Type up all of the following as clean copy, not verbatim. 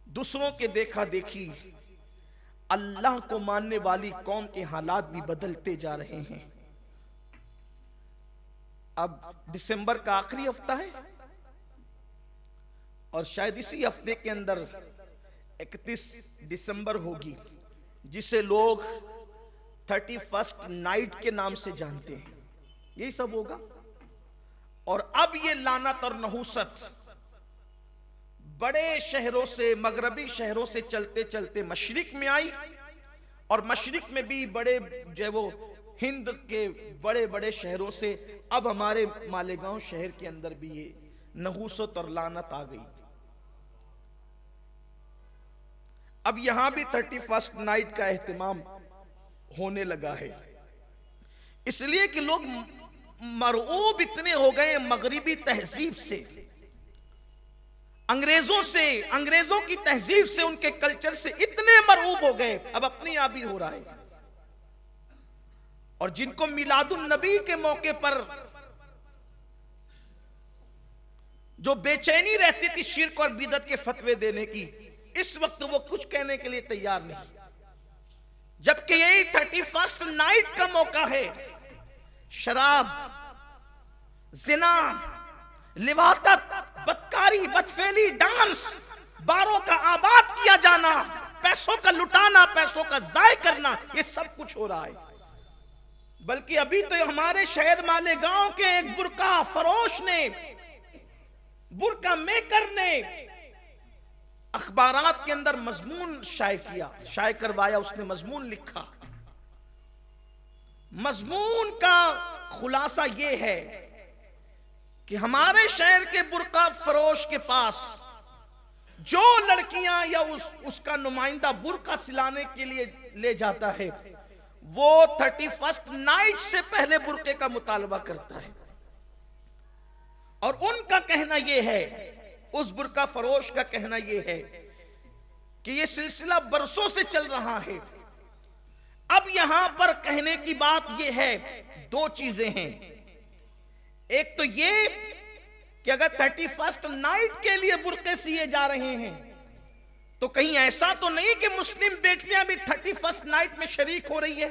दूसरों के देखा देखी अल्लाह को मानने वाली कौम के हालात भी बदलते जा रहे हैं। अब दिसंबर का आखिरी हफ्ता है और शायद इसी हफ्ते के अंदर 31 दिसंबर होगी, जिसे लोग 31st नाइट के नाम से जानते हैं। यही सब होगा। और अब ये लानत और नहुसत बड़े शहरों से, मगरबी शहरों से चलते चलते मशरिक में आई, और मशरिक में भी बड़े जो वो हिंद के बड़े बड़े शहरों से अब हमारे मालेगांव शहर के अंदर भी ये नहुसत और लानत आ गई। अब यहां भी 31st नाइट का एहतमाम होने लगा है, इसलिए कि लोग मरऊब इतने हो गए मगरिबी तहजीब से, अंग्रेजों से, अंग्रेजों की तहजीब से, उनके कल्चर से इतने मरऊब हो गए, अब अपने यहां भी हो रहा है। और जिनको मिलादुन नबी के मौके पर जो बेचैनी रहती थी शिर्क और बिदअत के फतवे देने की, इस वक्त वो कुछ कहने के लिए तैयार नहीं, जबकि यही 31st नाइट का मौका है। शराब, जिना, लिवातत, बदकारी, बदफेली, डांस, बारों का आबाद किया जाना, पैसों का लुटाना, पैसों का जाय करना, ये सब कुछ हो रहा है। बल्कि अभी तो हमारे शहर मालेगांव के एक बुर्का फरोश ने, बुर्का मेकर ने अखबारात के अंदर मजमून शाये किया, शाये करवाया, उसने मजमून लिखा। मजमून का खुलासा यह है कि हमारे शहर के बुर्का फरोश के पास जो लड़कियां या उसका नुमाइंदा बुर्का सिलाने के लिए ले जाता है, वो 31st नाइट से पहले बुर्के का मुतालबा करता है। और उनका कहना यह है, उस बुर्का फरोश का कहना यह है कि यह सिलसिला बरसों से चल रहा है। अब यहां पर कहने की बात यह है, दो चीजें हैं। एक तो ये कि अगर 31st नाइट के लिए बुर्के सिए जा रहे हैं तो कहीं ऐसा तो नहीं कि मुस्लिम बेटियां भी 31st नाइट में शरीक हो रही है।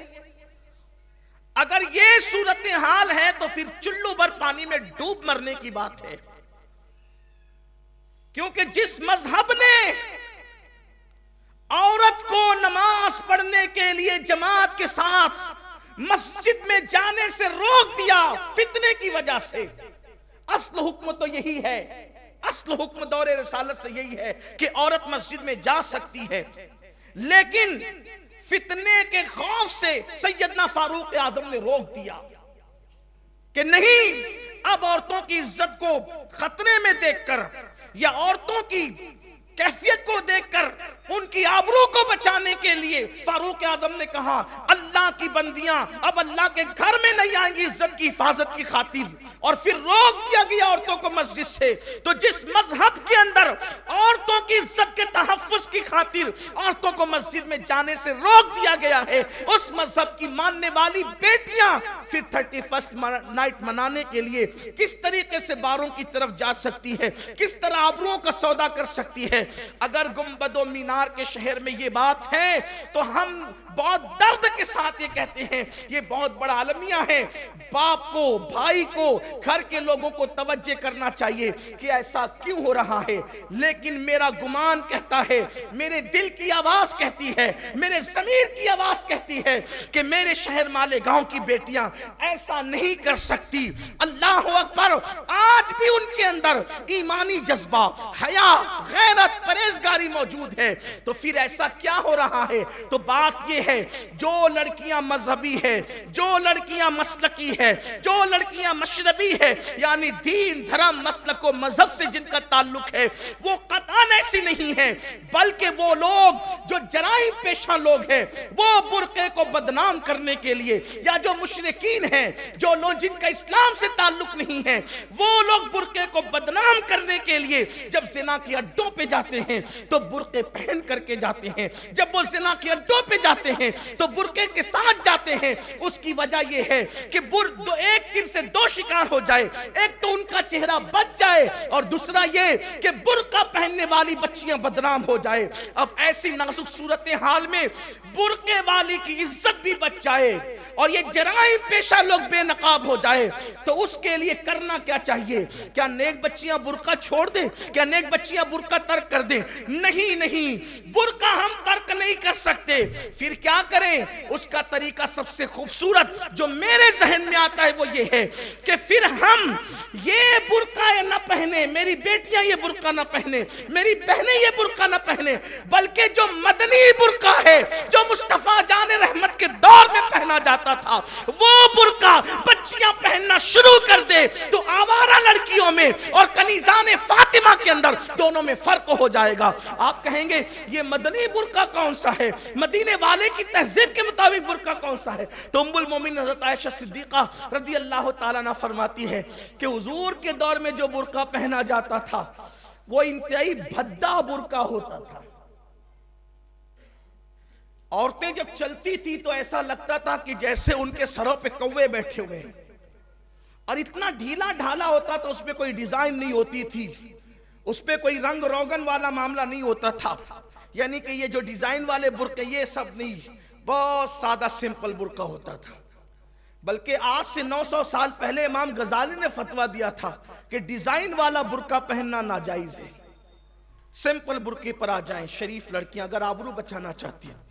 अगर ये सूरत हाल है तो फिर चुल्लू भर पानी में डूब मरने की बात है, क्योंकि जिस मजहब ने औरत को नमाज पढ़ने के लिए जमात के साथ मस्जिद में जाने से रोक दिया फितने की वजह से, असल हुक्म तो यही है, असल हुक्म दौरे रसालत से यही है कि औरत मस्जिद में जा सकती है, लेकिन फितने के खौफ से सैयदना फारूक आजम ने रोक दिया कि नहीं, अब औरतों की इज्जत को खतरे में देखकर या औरतों की कैफियत को देखकर उनकी आबरू को बचाने के लिए फारूक आजम ने कहा, अल्लाह की बंदियां अब अल्लाह के घर में नहीं आएंगी इज्जत की हिफाजत की खातिर, और फिर रोक दिया गया औरतों को मस्जिद से। तो जिस मजहब के अंदर औरतों की इज्जत के तहफ्फुज की खातिर औरतों को मस्जिद में जाने से रोक दिया गया है, उस मजहब की मानने वाली बेटियां फिर 31st नाइट मनाने के लिए किस तरीके से बारों की तरफ जा सकती है, किस तरह आबरूओं का सौदा कर सकती है। अगर गुंबदो मीनार के शहर में ये बात है तो हम बहुत दर्द के साथ ये कहते हैं, ये बहुत बड़ा अलमिया है। बाप को, भाई को, घर के लोगों को तवज्जो करना चाहिए कि ऐसा क्यों हो रहा है। लेकिन मेरा गुमान कहता है, मेरे दिल की आवाज कहती है, मेरे ज़मीर की आवाज कहती है कि मेरे शहर मालेगांव की बेटियां ऐसा नहीं कर सकती। अल्लाह अकबर, आज भी उनके अंदर ईमानी जज्बा, हया, गैरत, परहेजगारी मौजूद है। तो फिर ऐसा क्या हो रहा है? तो बात यह है, जो लड़कियां मजहबी है, जो लड़कियां मसलकी है, जो लड़कियां मशरबी है, यानी दीन, धर्म, मसलक व मजहब से जिनका ताल्लुक है, वो कतई ऐसी नहीं है, बल्कि वो लोग जो जराइम पेशा लोग हैं, वो बुर्के को बदनाम करने के लिए, या जो मुशरिकीन हैं, जो लोग जिनका इस्लाम से ताल्लुक नहीं है, वो लोग बुर्के को बदनाम करने के लिए जब जिना के अड्डों पे जाते हैं तो तो बुर्के पहन करके जाते हैं, जब वो जिना के अड्डों पे जाते हैं तो बुर्के के साथ जाते हैं। उसकी वजह यह है कि एक तीर से दो शिकार हो जाए, एक तो उनका चेहरा बच जाए और दूसरा ये कि बुर्का पहनने वाली बच्चियां बदनाम हो जाए। अब ऐसी नाजुक सूरत हाल में बुर्के वाली की इज्जत भी बच जाए और ये जराइम पेशा लोग बेनकाब हो जाए, तो उसके लिए करना क्या चाहिए? क्या नेक बच्चियां बुर्का छोड़ दें? क्या नेक बच्चियां बुर्का तर्क कर दें? नहीं नहीं, बुर्का हम तर्क नहीं कर सकते। फिर क्या करें? उसका तरीका सबसे खूबसूरत जो मेरे जहन में आता है वो ये है कि फिर हम ये बुर्का न पहने, मेरी बेटियां ये बुर्का न पहने, मेरी बहनें ये बुर्का न पहने, बल्कि जो मदनी बुर्का है जो मुस्तफा जान रहमत के दौर में पहना जाता था वो बुर्का बच्चियां पहनना शुरू कर दे तो आवारा लड़कियों में और कनीज़ान फातिमा के अंदर दोनों में फर्क हो जाएगा। आप कहेंगे ये मदनी बुर्का कौन सा है, मदीने वाले की तहजीब के मुताबिक बुर्का कौन सा है? तो उम्मुल मोमिन हज़रत आयशा सिद्दीक़ा रज़ी अल्लाह ताला अन्हा फरमाती है कि हुजूर के दौर में जो बुर्का पहना जाता था वो इंतहाई भद्दा बुर्का होता था। औरतें जब चलती थी तो ऐसा लगता था कि जैसे उनके सरों पे कौवे बैठे हुए हैं, और इतना ढीला ढाला होता तो उसमें कोई डिजाइन नहीं होती थी, उस पे कोई रंग रोगन वाला मामला नहीं होता था। यानी कि ये जो डिजाइन वाले बुर्के ये सब नहीं, बहुत सादा सिंपल बुर्का होता था। बल्कि आज से 900 साल पहले इमाम गजाली ने फतवा दिया था कि डिजाइन वाला बुर्का पहनना नाजायज है। सिंपल बुर्के पर आ जाएं शरीफ लड़कियां अगर आबरू बचाना चाहती हैं।